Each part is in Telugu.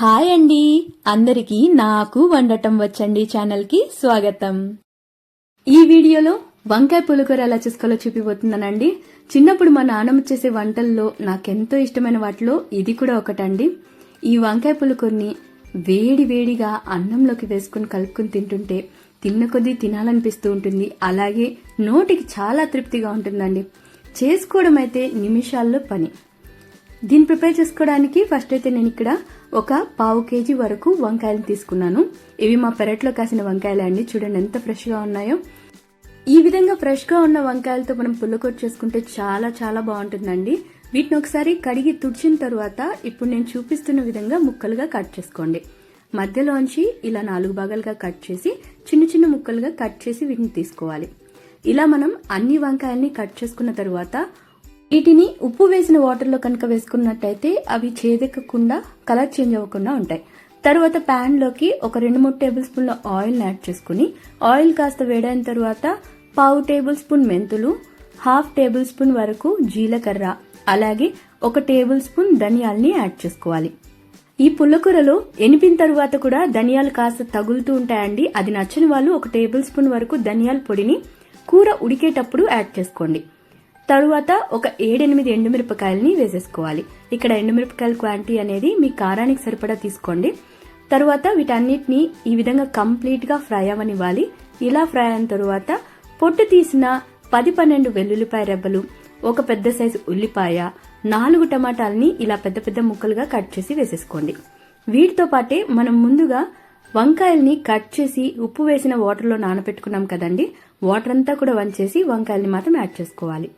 హాయ్ అండి, అందరికీ నాకు వండటం వచ్చండి ఛానల్కి స్వాగతం. ఈ వీడియోలో వంకాయ పులిహోర ఎలా చేసుకోవాలో చూపిపోతున్నానండి. చిన్నప్పుడు మా నాన్నమ్మ చేసే వంటల్లో నాకెంతో ఇష్టమైన వాటిలో ఇది కూడా ఒకటండి. ఈ వంకాయ పులిహోరని వేడి వేడిగా అన్నంలోకి వేసుకుని కలుపుకుని తింటుంటే తిన్న కొద్దీ తినాలనిపిస్తూ ఉంటుంది. అలాగే నోటికి చాలా తృప్తిగా ఉంటుందండి. చేసుకోవడం అయితే నిమిషాల్లో పని. దీన్ని ప్రిపేర్ చేసుకోవడానికి ఫస్ట్ అయితే నేను ఇక్కడ ఒక పావు కేజీ వరకు వంకాయలు తీసుకున్నాను. ఇవి మా పెరట్లో కాసిన వంకాయలే అండి. చూడండి ఎంత ఫ్రెష్ గా ఉన్నాయో. ఈ విధంగా ఫ్రెష్ గా ఉన్న వంకాయలతో మనం పుల్లకూర చేసుకుంటే చాలా చాలా బాగుంటుందండి. వీటిని ఒకసారి కడిగి తుడిచిన తర్వాత ఇప్పుడు నేను చూపిస్తున్న విధంగా ముక్కలుగా కట్ చేసుకోండి. మధ్యలోంచి ఇలా 4 భాగాలుగా కట్ చేసి చిన్న చిన్న ముక్కలుగా కట్ చేసి వీటిని తీసుకోవాలి. ఇలా మనం అన్ని వంకాయల్ని కట్ చేసుకున్న తర్వాత వీటిని ఉప్పు వేసిన వాటర్లో కనుక వేసుకున్నట్టయితే అవి చేదెక్కకుండా కలర్ చేంజ్ అవ్వకుండా ఉంటాయి. తర్వాత ప్యాన్ లోకి ఒక 2-3 టేబుల్ స్పూన్ల ఆయిల్ యాడ్ చేసుకుని ఆయిల్ కాస్త వేడైన తర్వాత పావు టేబుల్ స్పూన్ మెంతులు, హాఫ్ టేబుల్ స్పూన్ వరకు జీలకర్ర, అలాగే 1 టేబుల్ స్పూన్ ధనియాల్ని యాడ్ చేసుకోవాలి. ఈ పుల్లకూరలో ఎనిపిన తర్వాత కూడా ధనియాలు కాస్త తగులుతూ ఉంటాయండి. అది నచ్చని వాళ్ళు 1 టేబుల్ స్పూన్ వరకు ధనియాల పొడిని కూర ఉడికేటప్పుడు యాడ్ చేసుకోండి. తరువాత ఒక 7-8 ఎండుమిరపకాయలని వేసేసుకోవాలి. ఇక్కడ ఎండుమిరపకాయల క్వాంటిటీ అనేది మీ కారానికి సరిపడా తీసుకోండి. తరువాత వీటన్నిటిని ఈ విధంగా కంప్లీట్ గా ఫ్రై అవ్వనివ్వాలి. ఇలా ఫ్రై అయిన తరువాత పొట్టు తీసిన 10-12 వెల్లుల్లిపాయ రెబ్బలు, ఒక పెద్ద సైజు ఉల్లిపాయ, 4 టమాటాలని ఇలా పెద్ద పెద్ద ముక్కలుగా కట్ చేసి వేసేసుకోండి. వీటితో పాటే మనం ముందుగా వంకాయల్ని కట్ చేసి ఉప్పు వేసిన వాటర్లో నానబెట్టుకున్నాం కదండి. వాటర్ అంతా కూడా వంచేసి వంకాయల్ని మాత్రం యాడ్ చేసుకోవాలి.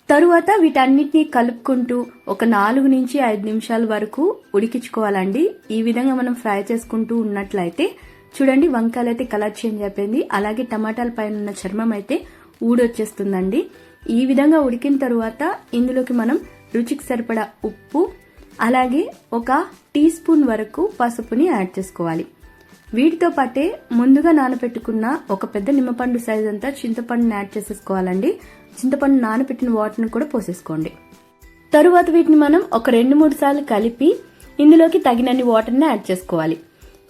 తరువాత వీటన్నిటిని కలుపుకుంటూ ఒక 4-5 నిమిషాల వరకు ఉడికించుకోవాలండి. ఈ విధంగా మనం ఫ్రై చేసుకుంటూ ఉన్నట్లయితే చూడండి వంకాయలు అయితే కలర్ చేంజ్ అయిపోయింది. అలాగే టమాటాల పైన ఉన్న చర్మం అయితే ఊడొచ్చేస్తుందండి. ఈ విధంగా ఉడికిన తరువాత ఇందులోకి మనం రుచికి సరిపడా ఉప్పు, అలాగే 1 టీ స్పూన్ వరకు పసుపుని యాడ్ చేసుకోవాలి. వీటితో పాటే ముందుగా నానబెట్టుకున్న ఒక పెద్ద నిమ్మపండు సైజ్ అంతా చింతపండుని యాడ్ చేసేసుకోవాలండి. చింతపండు నానబెట్టిన వాటర్ని కూడా పోసేసుకోండి. తరువాత వీటిని మనం ఒక 2-3 సార్లు కలిపి ఇందులోకి తగినన్ని వాటర్ని యాడ్ చేసుకోవాలి.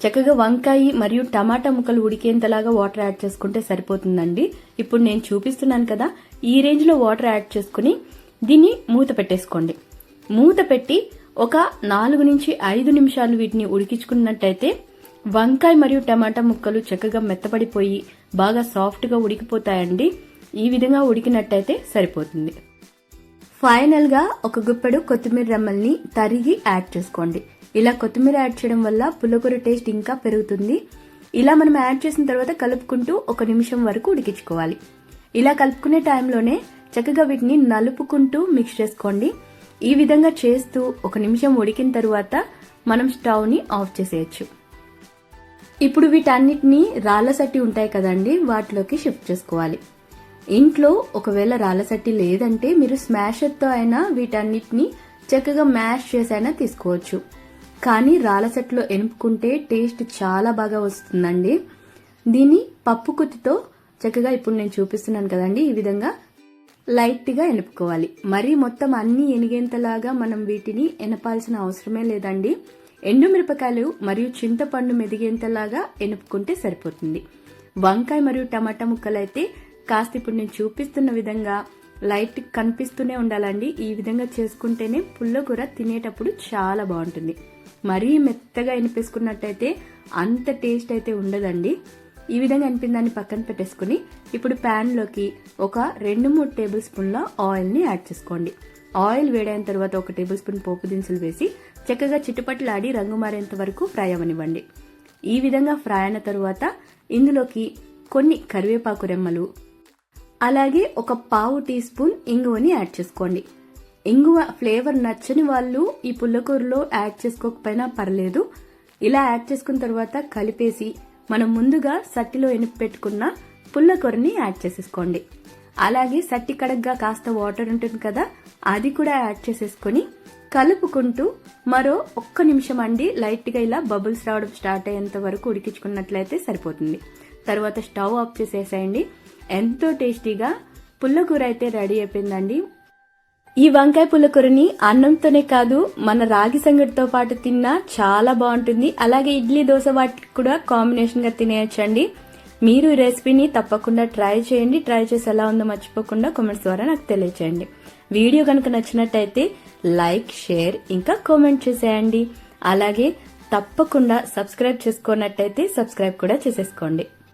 చక్కగా వంకాయ మరియు టమాటా ముక్కలు ఉడికేంతలాగా వాటర్ యాడ్ చేసుకుంటే సరిపోతుందండి. ఇప్పుడు నేను చూపిస్తున్నాను కదా, ఈ రేంజ్ లో వాటర్ యాడ్ చేసుకుని దీన్ని మూత పెట్టేసుకోండి. మూత పెట్టి ఒక 4-5 నిమిషాలు వీటిని ఉడికించుకున్నట్టయితే వంకాయ మరియు టమాటా ముక్కలు చక్కగా మెత్తపడిపోయి బాగా సాఫ్ట్ గా ఉడికిపోతాయండి. ఈ విధంగా ఉడికినట్టయితే సరిపోతుంది. ఫైనల్ గా ఒక గుప్పెడు కొత్తిమీర రెమ్మల్ని తరిగి యాడ్ చేసుకోండి. ఇలా కొత్తిమీర యాడ్ చేయడం వల్ల పుల్లకూర టేస్ట్ ఇంకా పెరుగుతుంది. ఇలా మనం యాడ్ చేసిన తర్వాత కలుపుకుంటూ 1 నిమిషం వరకు ఉడికించుకోవాలి. ఇలా కలుపుకునే టైంలోనే చక్కగా వీటిని నలుపుకుంటూ మిక్స్ చేసుకోండి. ఈ విధంగా చేస్తూ 1 నిమిషం ఉడికిన తర్వాత మనం స్టవ్ ని ఆఫ్ చేసేయచ్చు. ఇప్పుడు వీటన్నిటిని రాళ్ల సట్టి ఉంటాయి కదండి, వాటిలోకి షిఫ్ట్ చేసుకోవాలి. ఇంట్లో ఒకవేళ రాళ్ల సట్టి లేదంటే మీరు స్మాషర్ తో అయినా వీటన్నిటిని చక్కగా మ్యాష్ చేసైనా తీసుకోవచ్చు. కానీ రాళ్ల సట్టిలో ఎనుపుకుంటే టేస్ట్ చాలా బాగా వస్తుందండి. దీన్ని పప్పు కుత్తితో చక్కగా ఇప్పుడు నేను చూపిస్తున్నాను కదండి, ఈ విధంగా లైట్ గా ఎనుపుకోవాలి. మరీ మొత్తం అన్ని ఎనిగేంతలాగా మనం వీటిని ఎనపాల్సిన అవసరమే లేదండి. ఎండుమిరపకాయలు మరియు చింతపండు మెదిగేంతలాగా ఎనుపుకుంటే సరిపోతుంది. వంకాయ మరియు టమాటా ముక్కలైతే కాస్త ఇప్పుడు నేను చూపిస్తున్న విధంగా లైట్ కనిపిస్తూనే ఉండాలండి. ఈ విధంగా చేసుకుంటేనే పుల్లకూర తినేటప్పుడు చాలా బాగుంటుంది. మరీ మెత్తగా ఎనిపేసుకున్నట్టయితే అంత టేస్ట్ అయితే ఉండదండి. ఈ విధంగా ఎనిపిన దాన్ని పక్కన పెట్టేసుకుని ఇప్పుడు ప్యాన్ లోకి ఒక 2-3 టేబుల్ స్పూన్ల ఆయిల్ ని యాడ్ చేసుకోండి. ఆయిల్ వేడైన తర్వాత 1 టేబుల్ స్పూన్ పోపు దినుసులు వేసి చక్కగా చిట్టుపట్లాడి రంగు మారేంత వరకు ఫ్రై అవ్వనివ్వండి. ఈ విధంగా ఫ్రై అయిన తరువాత ఇందులోకి కొన్ని కరివేపాకు రెమ్మలు, అలాగే ఒక పావు టీ స్పూన్ ఇంగువని యాడ్ చేసుకోండి. ఇంగువ ఫ్లేవర్ నచ్చని వాళ్ళు ఈ పుల్లకూరలో యాడ్ చేసుకోకపోయినా పర్లేదు. ఇలా యాడ్ చేసుకున్న తర్వాత కలిపేసి మనం ముందుగా సట్టిలో ఎనిపి పెట్టుకున్న పుల్లకూరని యాడ్ చేసేసుకోండి. అలాగే సట్టి కడగ్గా కాస్త వాటర్ ఉంటుంది కదా, అది కూడా యాడ్ చేసేసుకుని కలుపుకుంటూ మరో 1 నిమిషం అండి లైట్ గా ఇలా బబుల్స్ రావడం స్టార్ట్ అయ్యేంత వరకు ఉడికించుకున్నట్లయితే సరిపోతుంది. తర్వాత స్టవ్ ఆఫ్ చేసేసేయండి. ఎంతో టేస్టీగా పుల్లకూర అయితే రెడీ అయిపోయిందండి. ఈ వంకాయ పుల్లకూరని అన్నంతోనే కాదు మన రాగి సంగటితో పాటు తిన్నా చాలా బాగుంటుంది. అలాగే ఇడ్లీ దోశ వాటికి కూడా కాంబినేషన్ గా తినేయచ్చండి. మీరు ఈ రెసిపీని తప్పకుండా ట్రై చేయండి. ట్రై చేసి ఎలా ఉందో మర్చిపోకుండా కామెంట్స్ ద్వారా నాకు తెలియచేయండి. వీడియో కనుక నచ్చినట్టయితే లైక్, షేర్ ఇంకా కామెంట్ చేసేయండి. అలాగే తప్పకుండా సబ్స్క్రైబ్ చేసుకున్నట్టయితే సబ్స్క్రైబ్ కూడా చేసేసుకోండి.